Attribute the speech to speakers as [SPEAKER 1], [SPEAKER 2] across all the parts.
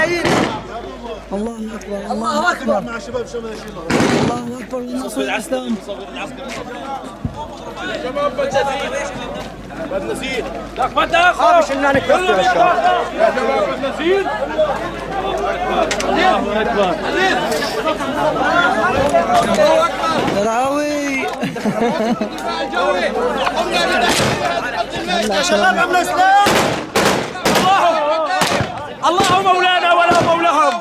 [SPEAKER 1] ملايين.
[SPEAKER 2] الله اكبر
[SPEAKER 1] الله اكبر
[SPEAKER 3] مع شباب شماشي.
[SPEAKER 2] الله اكبر لنصر الاسلام.
[SPEAKER 3] شباب بدنا زين.
[SPEAKER 1] لك ما تاخذ مش لنا نكفر يا شباب.
[SPEAKER 3] يا شباب بدنا زين.
[SPEAKER 1] الله اكبر.
[SPEAKER 2] درعاوي.
[SPEAKER 1] الله مولانا ولا مولى لهم.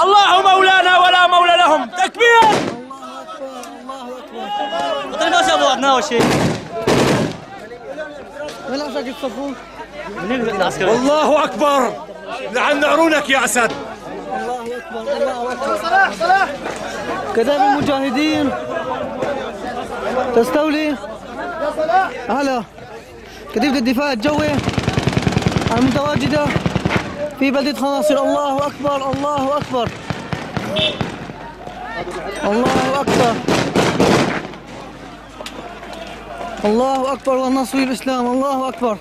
[SPEAKER 1] الله مولانا ولا مولى لهم. تكبير.
[SPEAKER 2] الله اكبر.
[SPEAKER 1] ما شافوا ابناء شيء.
[SPEAKER 2] وين عشان يتصفون؟
[SPEAKER 1] منين العسكري؟
[SPEAKER 3] الله اكبر. لعن عرونك يا اسد.
[SPEAKER 2] الله اكبر الله اكبر. صلاح كتاب المجاهدين تستولي يا صلاح. هلا كتيبة الدفاع الجوي المتواجدة في بلدة خناصر. الله اكبر الله اكبر الله اكبر الله اكبر والنصر للاسلام. الله اكبر.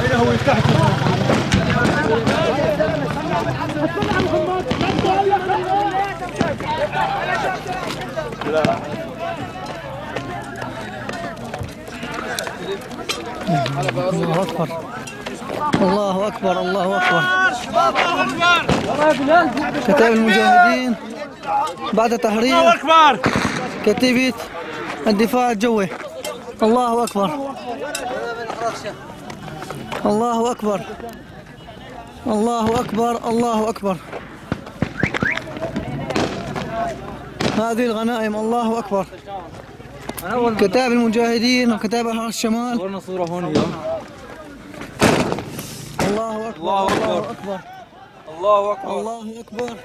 [SPEAKER 3] اين هو تحت؟
[SPEAKER 2] الله اكبر الله اكبر الله اكبر. كتاب المجاهدين بعد تحرير كتيبة الدفاع الجوي. الله اكبر الله اكبر الله اكبر الله اكبر. هذه الغنائم. الله اكبر. كتاب المجاهدين وكتاب حرس الشمال.
[SPEAKER 1] صورنا صورة هون.
[SPEAKER 2] الله اكبر
[SPEAKER 1] الله أكبر. الله أكبر.
[SPEAKER 2] الله اكبر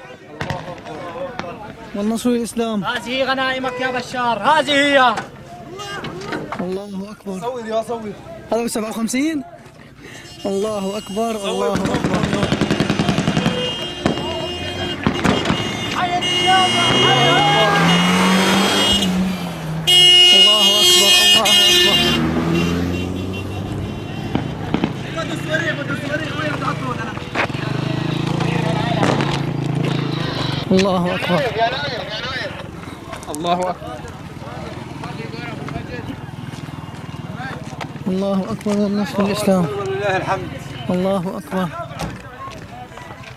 [SPEAKER 2] والنصر للاسلام.
[SPEAKER 1] هذه غنائمك يا بشار. هذه هي.
[SPEAKER 2] الله اكبر.
[SPEAKER 3] صور يا صور.
[SPEAKER 2] هذا ب 57. الله اكبر الله اكبر. الله اكبر الله اكبر. الله اكبر
[SPEAKER 1] الله أكبر.
[SPEAKER 2] الله اكبر والنصر للاسلام.
[SPEAKER 1] ولله الحمد.
[SPEAKER 2] الله اكبر.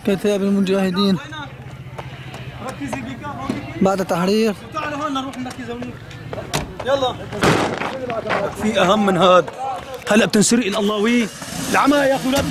[SPEAKER 2] كتاب المجاهدين بعد تحرير.
[SPEAKER 1] تعالوا هون نروح نركز هونيك. يلا. في أهم من هذا. هلا بتنسرق الألاوي. العمى يا أخي ولاد.